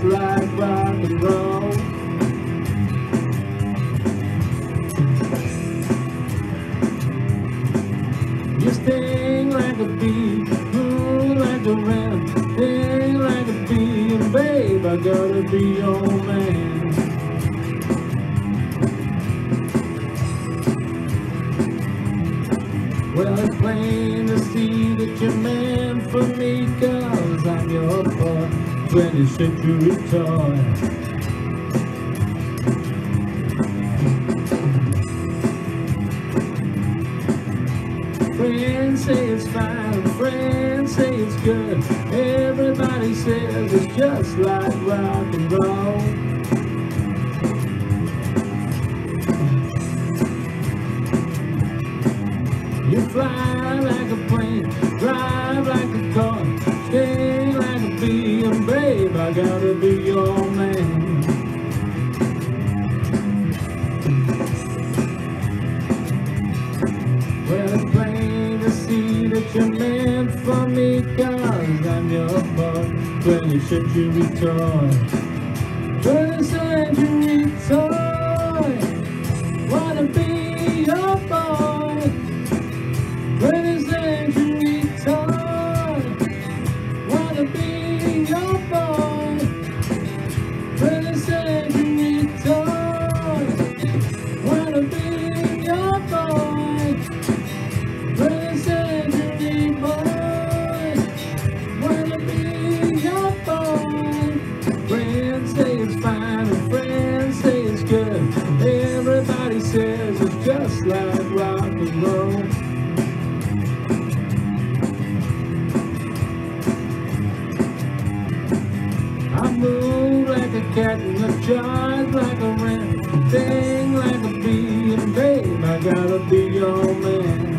just like rock and roll. You sting like a bee, move like a ram, sting like a bee, and babe, I gotta be your man. Well, it's plain to see that you're meant for me, 'cause I'm your boy, 20th century toy. Friends say it's fine, friends say it's good, everybody says it's just like rock and roll. You fly like a plane, drive like a car, sting like a bee, and babe, I gotta be your man. Well, it's plain to see that you're meant for me, 'cause I'm your boy, 20th century toy. 20th century toy, wanna be your boy. 20th century toy, wanna be your boy. 20th century toy, wanna be your boy. 20th century boy, wanna be your boy. Friends say it's fine and friends say it's good, everybody says it's just like rock and roll. I move like a cat and I charge like a rat, sting like a bee, and babe, I gotta be your man.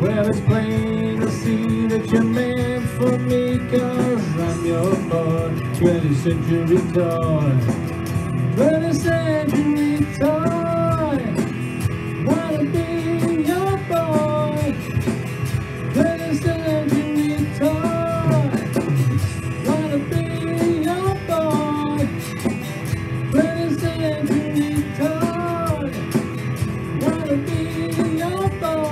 Well, it's plain to see that you're meant for me, 'cause I'm your boy, 20th century toy. 20th century toy, wanna be your boy. 20th century toy, wanna be your boy. 20th century toy, wanna be your boy.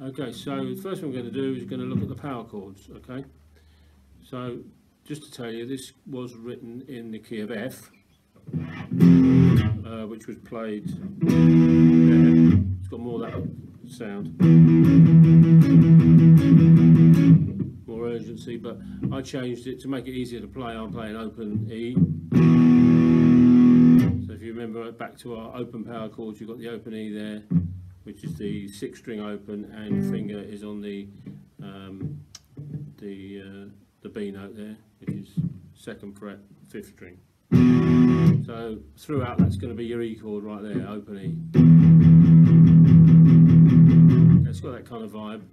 Okay, so the first thing we're going to do is going to look at the power chords. Okay, so just to tell you, this was written in the key of F, which was played there. It's got more of that sound, more urgency, but I changed it to make it easier to play. I'm playing open E. So if you remember back to our open power chords, you've got the open E there, which is the 6th string open, and your finger is on the B note there, which is 2nd fret, 5th string. So throughout, that's going to be your E chord right there, open E. It's got that kind of vibe.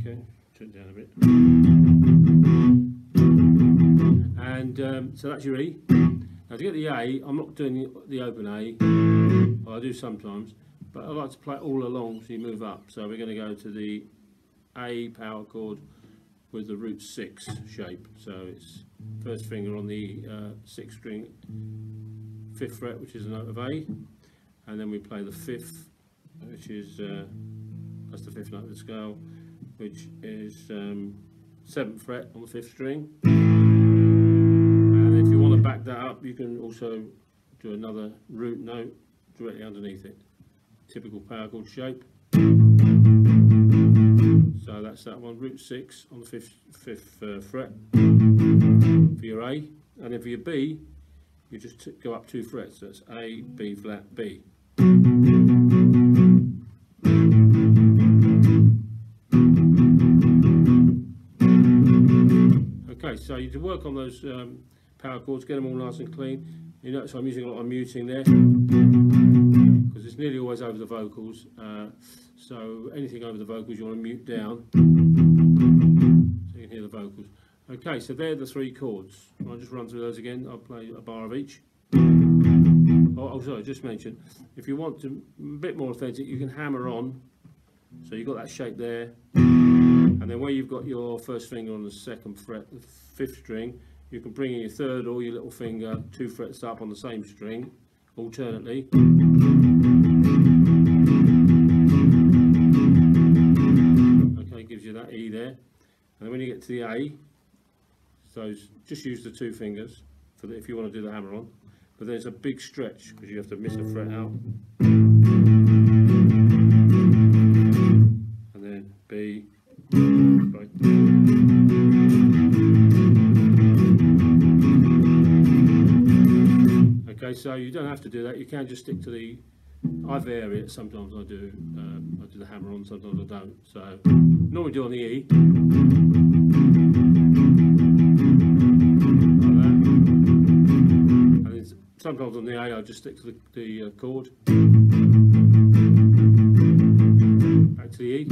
Okay, turn it down a bit. And so that's your E. Now to get the A, I'm not doing the open A. Well, I do sometimes, but I like to play it all along so you move up. So we're going to go to the A power chord with the root 6 shape. So it's first finger on the 6th string, 5th fret, which is a note of A, and then we play the 5th, which is that's the 5th note of the scale, which is 7th fret on the 5th string. And if you want to back that up, you can also do another root note directly underneath it. Typical power chord shape. So that's that one, root 6 on the 5th fret for your A, and then for your B, you just go up 2 frets. So that's A, B flat, B. Okay, so you can work on those power chords, get them all nice and clean. You notice I'm using a lot of muting there, because it's nearly always over the vocals. So anything over the vocals you want to mute down, so you can hear the vocals. Okay, so they're the 3 chords. I'll just run through those again. I'll play a bar of each. Oh, sorry, I just mentioned, if you want to a bit more authentic, you can hammer on. So you've got that shape there, and then where you've got your first finger on the 2nd fret, the 5th string, you can bring in your 3rd or your little finger 2 frets up on the same string, alternately. Okay, gives you that E there. And then when you get to the A, so just use the 2 fingers for if you want to do the hammer on. But there's a big stretch because you have to miss a fret out. And then B. Right. Okay, so you don't have to do that. You can just stick to the. I vary it. Sometimes I do the hammer on. Sometimes I don't. So normally do on the E. Sometimes on the A I just stick to the chord, back to the E,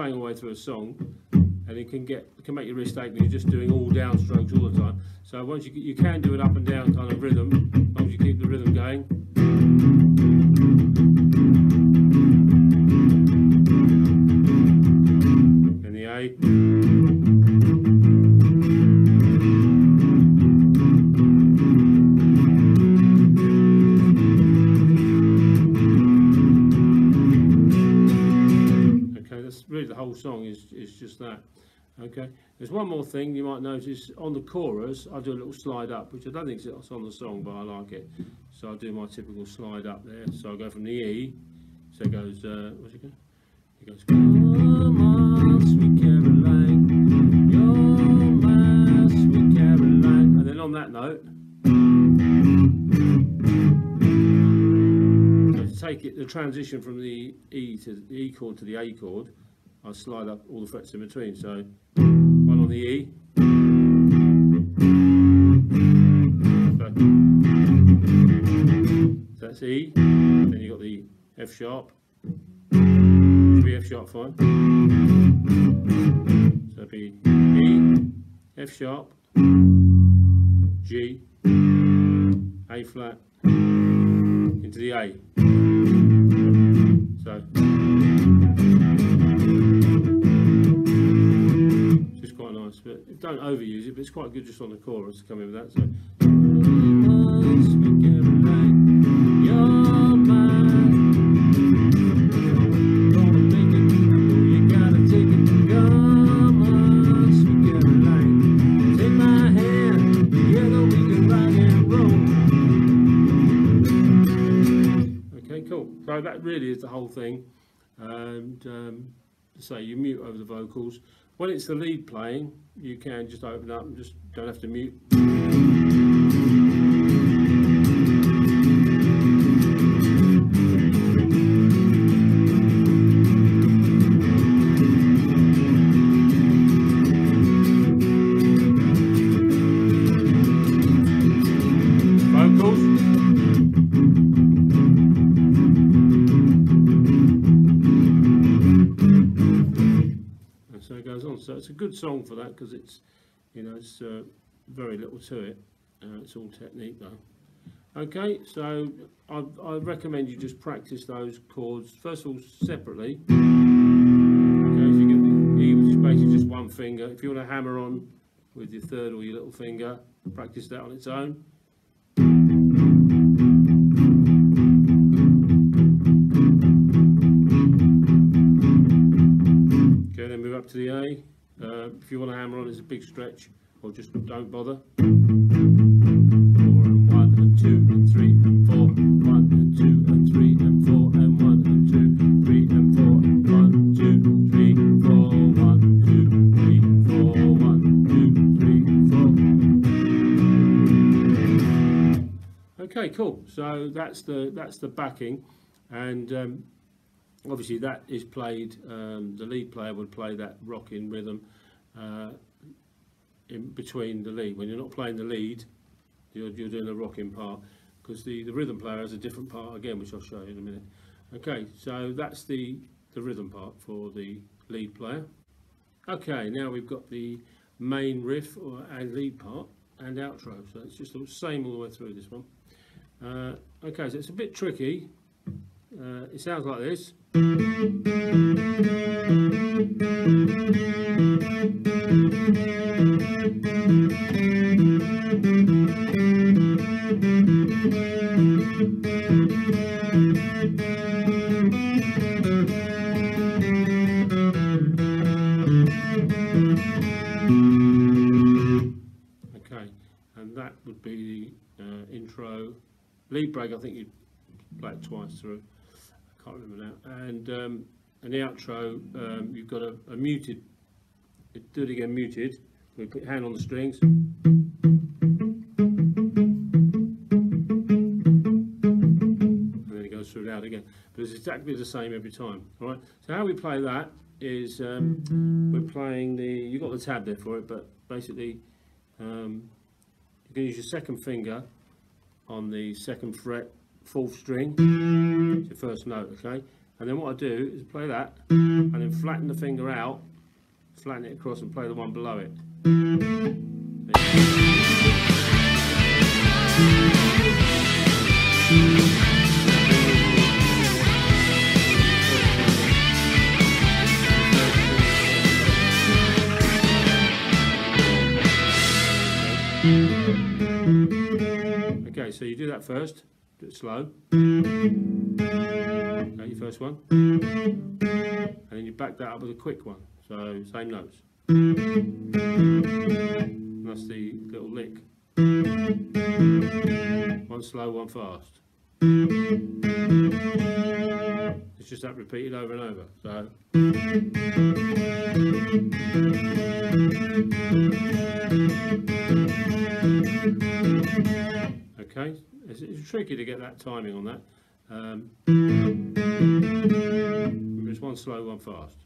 playing all the way through a song, and it can make your wrist ache when you're just doing all downstrokes all the time. So once you can do an up and down kind of rhythm, as long as you keep the rhythm going. And the A. Really the whole song is just that. Okay, there's one more thing you might notice on the chorus. I do a little slide up, which I don't think it's on the song, but I like it. So I do my typical slide up there. So I go from the E, so it goes what's it go? It goes, come on sweet Caroline, you're my sweet Caroline, and then on that note, so to take it, the transition from the E to the E chord to the A chord, I slide up all the frets in between. So one on the E, so that's E, then you got the F sharp, should be F sharp fine, so it'd be E, F sharp, G, A flat, into the A. So it's quite nice, but don't overuse it, but it's quite good just on the chorus to come in with that. So cool. So that really is the whole thing, and so you mute over the vocals. When it's the lead playing, you can just open up and just don't have to mute. Vocals. So it goes on. So it's a good song for that because it's, you know, it's very little to it. It's all technique though. Okay, so I recommend you just practice those chords first of all separately. Okay, so you get the E, which is basically just one finger. If you want to hammer on with your third or your little finger, practice that on its own. Move up to the A. If you want to hammer on, it's a big stretch, or just don't bother. 4 and 1 and 2 and 3 and 4, 1 and 2 and 3 and 4 and 1 and 2, 3 and 4, 1, 2, 3, 4, 1, 2, 3, 4, 1, 2, 3, 4. Okay, cool. So that's the backing, and obviously that is played, the lead player would play that rocking rhythm in between the lead. When you're not playing the lead, you're doing a rocking part, because the rhythm player has a different part again, which I'll show you in a minute. Okay, so that's the rhythm part for the lead player. Okay, now we've got the main riff and lead part and outro, so it's just the same all the way through this one. Okay, so it's a bit tricky. It sounds like this. Okay, and that would be the intro. Lead break, I think you play it twice through. I can't remember now. And the outro, you've got a muted. Do it again, muted. We put your hand on the strings. And then it goes through loud again. But it's exactly the same every time. All right. So how we play that is we're playing the. You've got the tab there for it, but basically you can use your second finger on the second fret, 4th string. It's your first note, okay? And then what I do is play that, and then flatten the finger out, flatten it across, and play the one below it. Okay, so you do that first, do it slow. Okay, your first one. And then you back that up with a quick one, so same notes. And that's the little lick. One slow, one fast. It's just that repeated over and over. So okay, it's tricky to get that timing on that. It's one slow, one fast.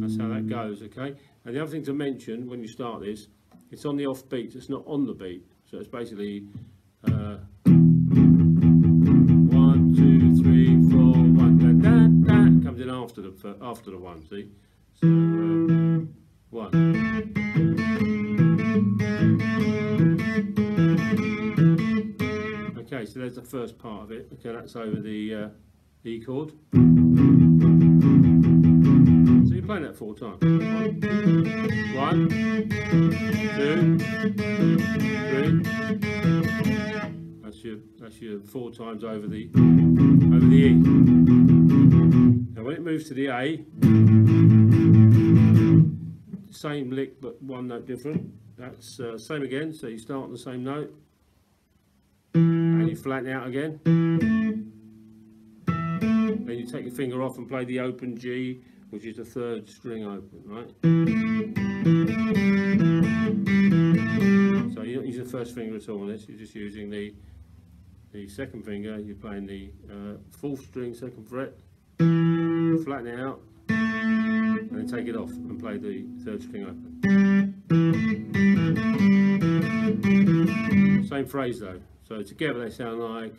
That's how that goes, okay? And the other thing to mention when you start this, it's on the off beat, it's not on the beat. So it's basically 1, 2, 3, 4, 1, da, da, da, comes in after the one, see? So 1. Okay, so there's the first part of it. Okay, that's over the E chord. So you're playing that 4 times. 1, 2, 3. That's your 4 times over the E. Now when it moves to the A, same lick but one note different. That's same again. So you start on the same note. And you flatten out again. Then you take your finger off and play the open G, which is the 3rd string open, right? So you're not using the first finger at all on this, you're just using the 2nd finger, you're playing the 4th string, 2nd fret, flatten it out, and then take it off and play the 3rd string open. Same phrase though. So together they sound like.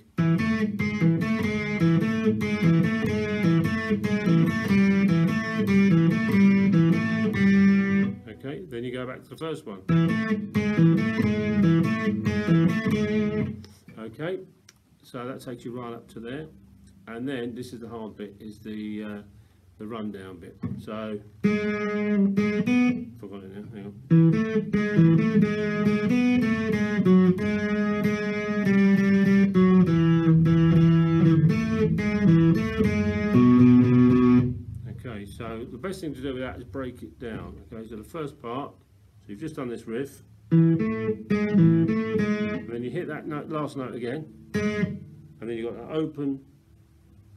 Okay, then you go back to the first one. Okay, so that takes you right up to there, and then this is the hard bit, is the rundown bit. So forgot it now. Hang on. Okay, so the best thing to do with that is break it down. Okay, so the first part, so you've just done this riff, and then you hit that note, last note again, and then you've got that open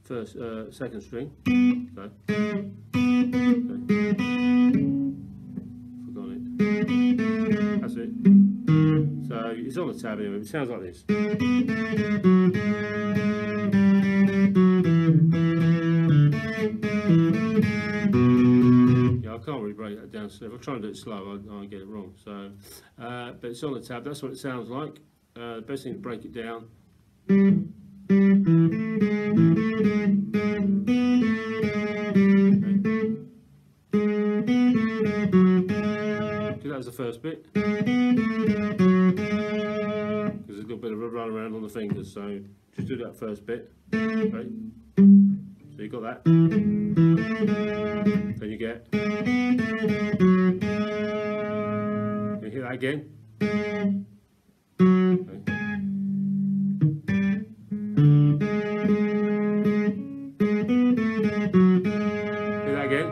first, 2nd string. So, forgot it. That's it. So it's on the tab anyway. It sounds like this. Yeah, I can't really break that down. So if I try and do it slow, I'll get it wrong. So, but it's on the tab. That's what it sounds like. The best thing to break it down. Okay, that was the first bit. Because there's a little bit of a run around on the fingers, so just do that first bit. Okay. So you got that. Then you get. You hit that again. Okay. Hit that again.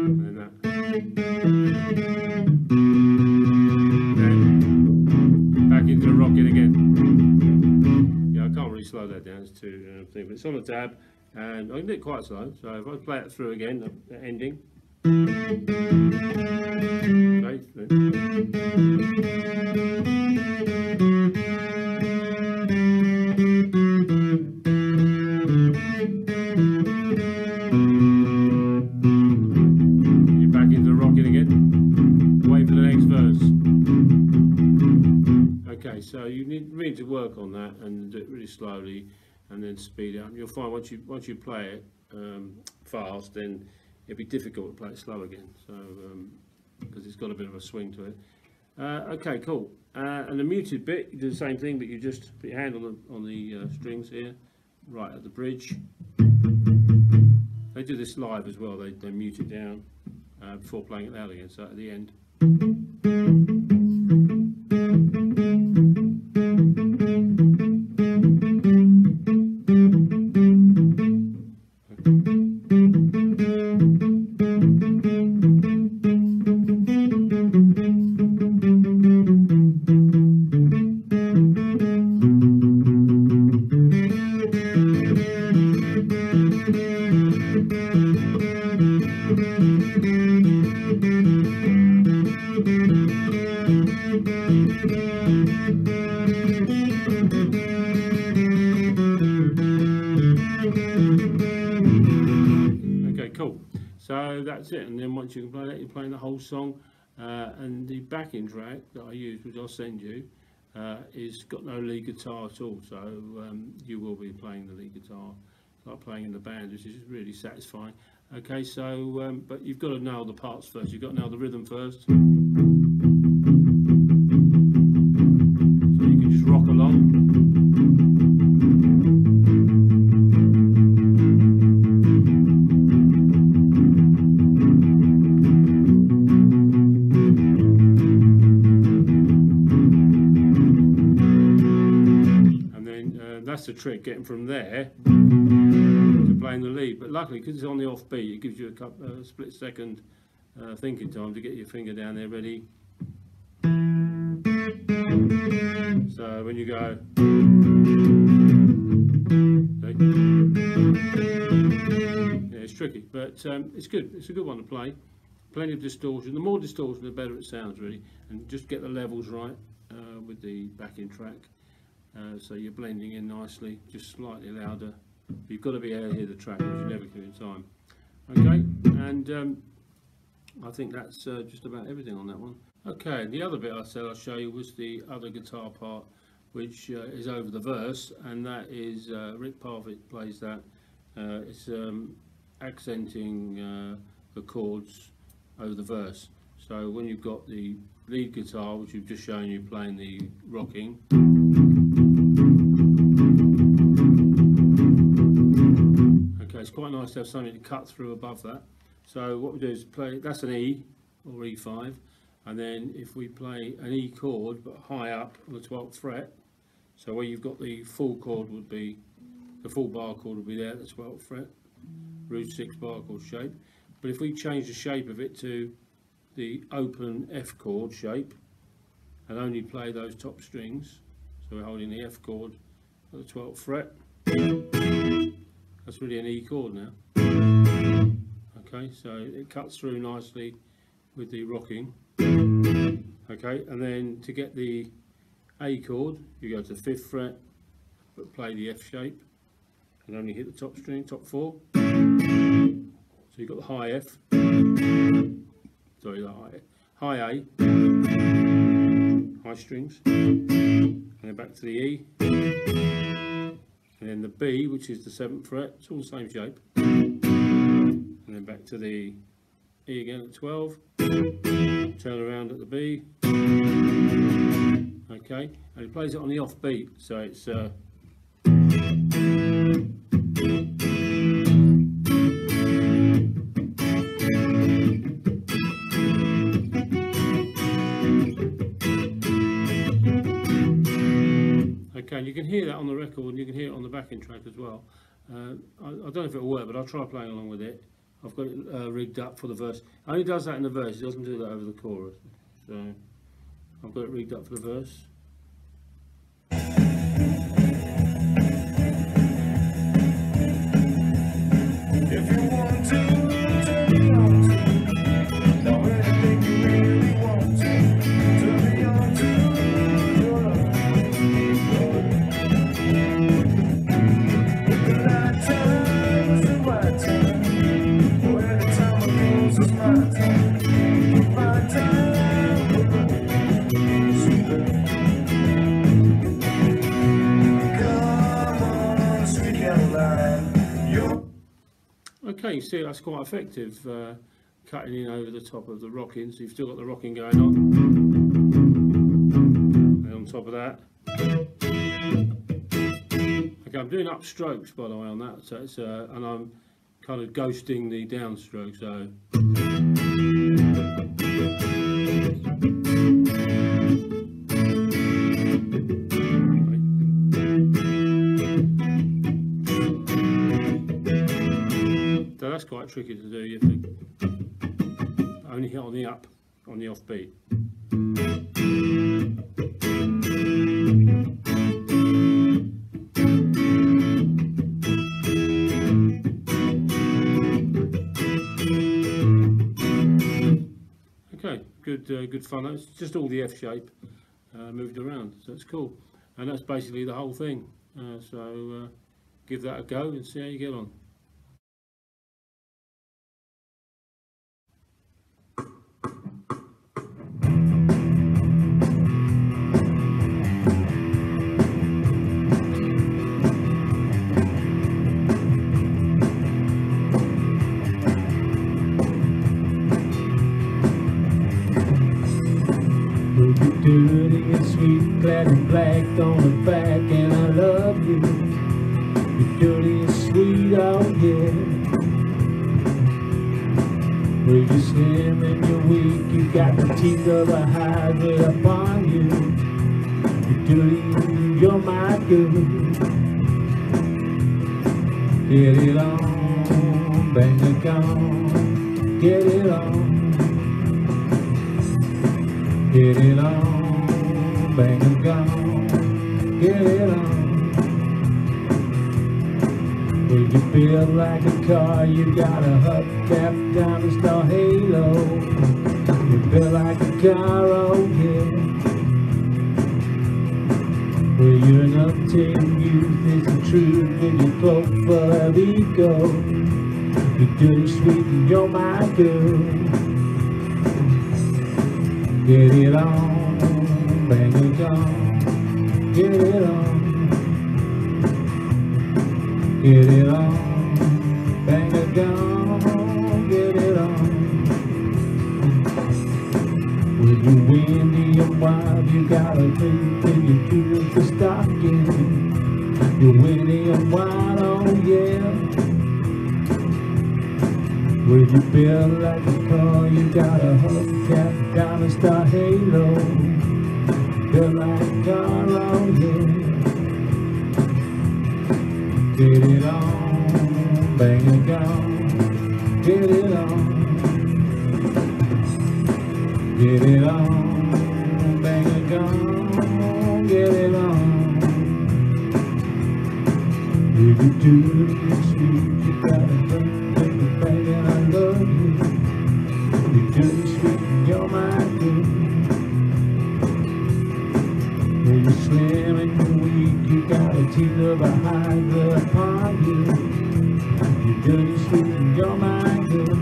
And then that. Then back into the rocking again. Yeah, I can't really slow that down, it's too thing, but it's on the tab, and I can do it quite slow. So if I play it through again, the ending. Okay. You're back into the rocking again. Wait for the next verse. slowly and then speed it up. You'll find once you play it fast, then it'll be difficult to play it slow again. So because it's got a bit of a swing to it. Okay, cool. And the muted bit, you do the same thing, but you just put your hand on the strings here, right at the bridge. They do this live as well. They mute it down before playing it loud again. So at the end. So that's it, and then once you can play that, you're playing the whole song. And the backing track that I use, which I'll send you, is got no lead guitar at all, so you will be playing the lead guitar, like playing in the band, which is really satisfying. Okay, so but you've got to nail the parts first. You've got to nail the rhythm first. So you can just rock along. That's the trick, getting from there to playing the lead. But luckily, because it's on the off beat, it gives you a split second thinking time to get your finger down there ready. So when you go, yeah, it's tricky, but it's good. It's a good one to play. Plenty of distortion. The more distortion, the better it sounds, really. And just get the levels right with the backing track. So you're blending in nicely, just slightly louder. You've got to be able to hear the track, which you never can in time. Okay, and I think that's just about everything on that one. Okay, the other bit I said I'll show you was the other guitar part, which is over the verse, and that is Rick Parfitt plays that. It's accenting the chords over the verse. So when you've got the lead guitar, which we've just shown you playing the rocking, okay, it's quite nice to have something to cut through above that. So what we do is play, that's an E or E5, and then if we play an E chord but high up on the 12th fret, so where you've got the full chord would be, the full bar chord would be there at the 12th fret, root 6 bar chord shape. But if we change the shape of it to the open F chord shape and only play those top strings, so we're holding the F chord at the 12th fret, that's really an E chord now. Okay, so it cuts through nicely with the rocking. Okay, and then to get the A chord, you go to the 5th fret, but play the F shape and only hit the top string, top 4. So you've got the high F, sorry, the high A, high strings, and then back to the E, and then the B, which is the 7th fret, it's all the same shape, and then back to the E again at 12, turn around at the B, okay, and it plays it on the off beat, so it's okay, and you can hear that on the record, and you can hear it on the backing track as well. I don't know if it'll work, but I'll try playing along with it. I've got it rigged up for the verse. It only does that in the verse, it doesn't do that over the chorus. So I've got it rigged up for the verse. If you want to, turn me on to. Know anything you really want to. Turn me on to your love. The night time is the right time. When the time goes, it's my time. My time, sweet love. Okay, you see that's quite effective, cutting in over the top of the rocking, so you've still got the rocking going on. And on top of that, okay, I'm doing up strokes by the way on that, so it's, and I'm kind of ghosting the downstroke, so. So that's quite tricky to do. You have to only hit on the up, on the offbeat. Okay, good fun. It's just all the F shape moved around, so it's cool. And that's basically the whole thing. So give that a go and see how you get on. Dirty and sweet, clad in black on the back, and I love you. You're dirty and sweet, oh yeah. Well, you're slim and you're weak, you got the teeth of a hydra upon you. You're dirty and you're my girl. Get it on, bang it on, get it on. Get it on, bang and gone, get it on. Well, you feel like a car, you got a hubcap, diamond star halo. You feel like a car, oh yeah. Well, you're an uptight youth, it's the truth, with your cloak full of ego. You're dirty, sweet, and you're my girl. Get it on, bang it on, get it on. Get it on, bang it on, get it on. With your windy and wild, you gotta think till you feel the stocking. You're windy and wild, oh yeah. Well, you build like a car, you got a hubcap, diamond star halo. Build like a car, oh yeah. Get it on, bang it on, get it on. Get it on, bang it on, get it on. If you do it sweet, you gotta think. Baby, I love you. You're dirty, sweet, and you're my girl. When you're slim and you're weak, you got a teeth of a hydra upon you. You're dirty, sweet, and you're my girl.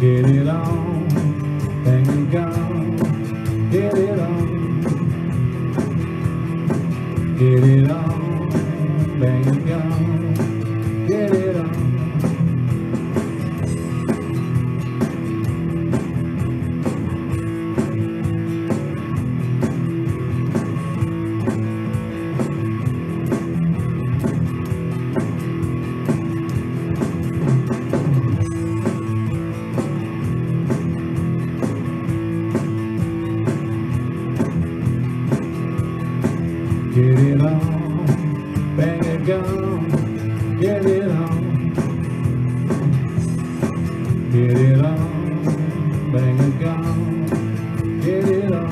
Get it on, bang and gone. Get it on. Get it on, bang and gone. Get it on. Get it on, bang it gone. Get it on. Get it on, bang it gone. Get it on.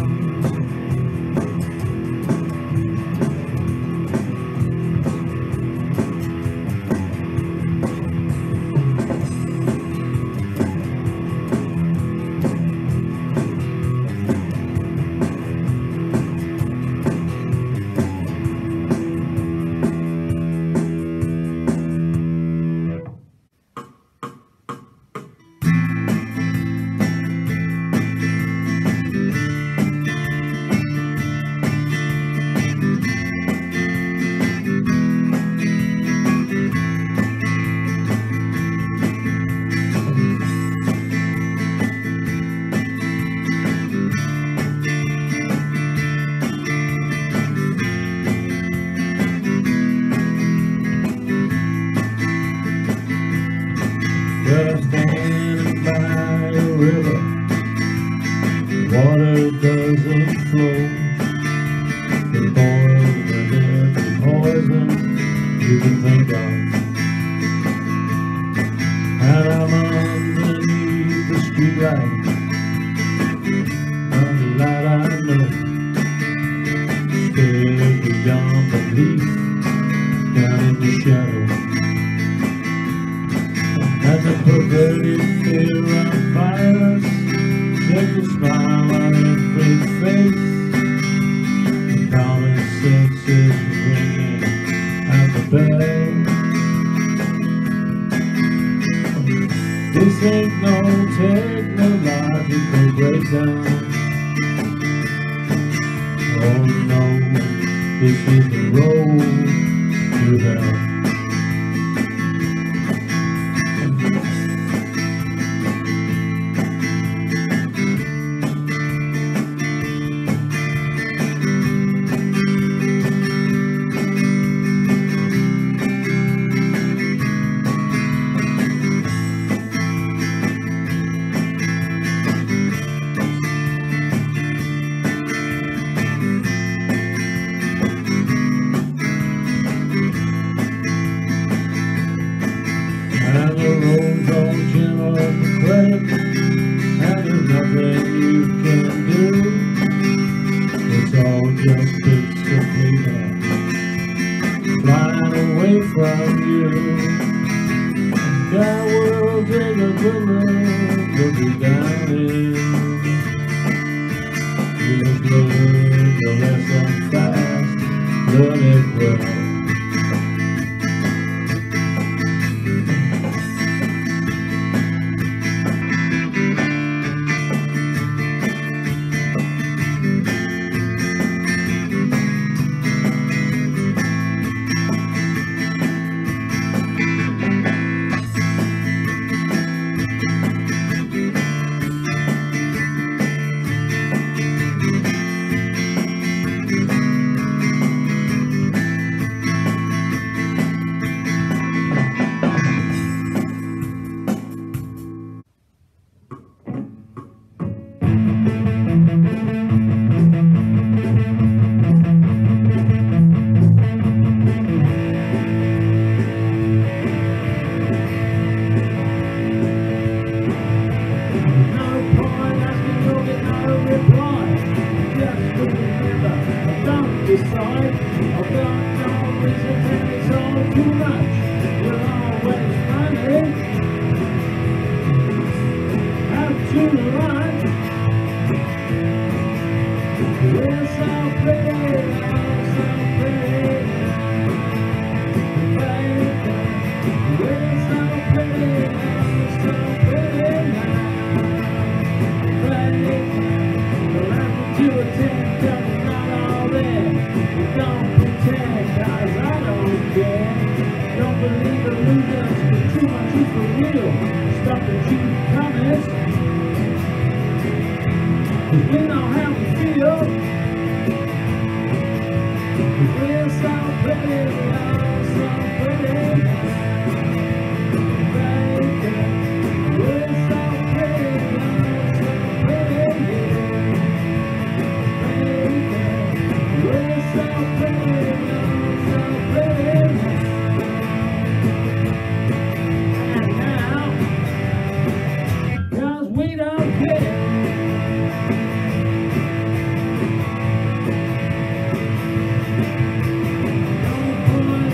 you can think of. And I'm underneath the streetlight, under the light I know, staring beyond belief, down in the shadow. And the perverted fear of violence makes a smile on every face. The common sense is ringing out the bell. This ain't no technological breakdown. Oh no, this is the road to hell. And the roads all gentle and credit, and there's nothing you can do. It's all just bits of paper flying away from you. God will take a good look you down in. You look good, your lesson fast, learn it well. I've got no reason and it's all too much. You're always running. Have to run. We're so pretty, oh so pretty. We're so pretty, oh so pretty now. Don't have to attend, I'm not all there. Don't pretend, guys, I don't care. Don't believe illusions, but too much is for real. Stuff that you promised. 'Cause we know how we feel. 'Cause we're so pretty, oh so pretty. Baby, we're so pretty, oh so pretty. Baby, we're so pretty, oh so pretty. And now, 'cause we don't care. Don't point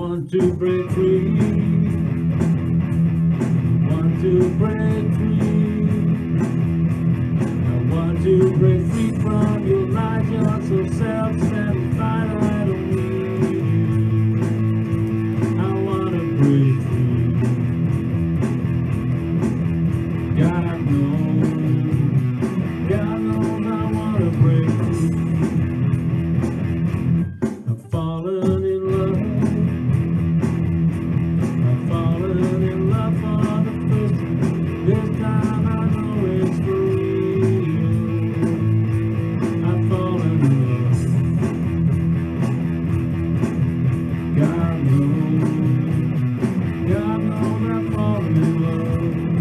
want to break free. Want to break free. I want to break free from your life. You're so self-satisfied. I don't need you. I want to break free. God knows I want to break free. I've fallen in love. I've fallen in love for the first time. This time I know it's for real. I've fallen in love. God knows I've fallen in love.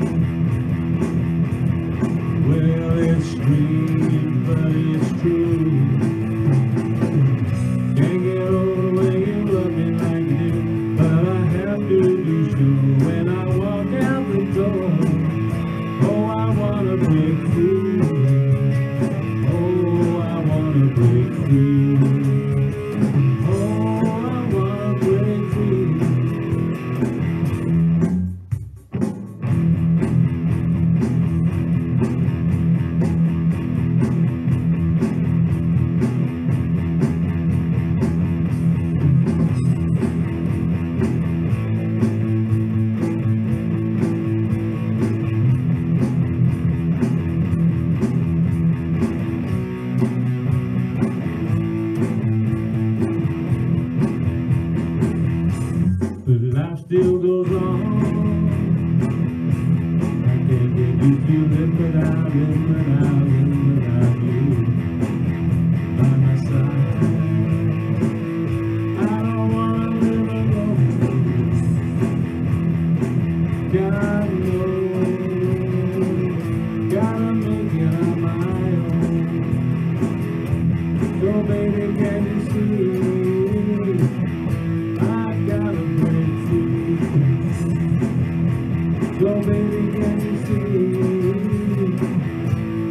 Well, it's strange, but it's true. Can't get over the way you love me like you do, but I have to be sure when I walk out the door. Oh, I wanna break free. Oh, I wanna break free. Oh, I wanna break free. But life still goes on. I can't get used to live without you by my side. I don't wanna live alone. God knows, gotta make it on my own. So baby, can you see? So baby, can you see?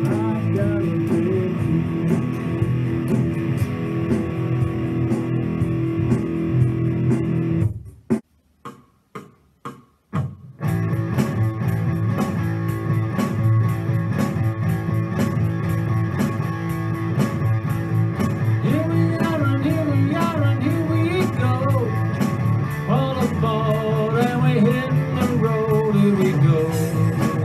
I've got to break free. Here we are and here we are and here we go. All aboard and we're hitting the road. Here we go.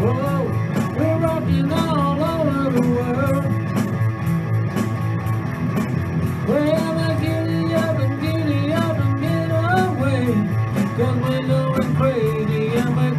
Whoa, we're rocking all over the world. Well, let's giddy up and get away. 'Cause we're going crazy and we're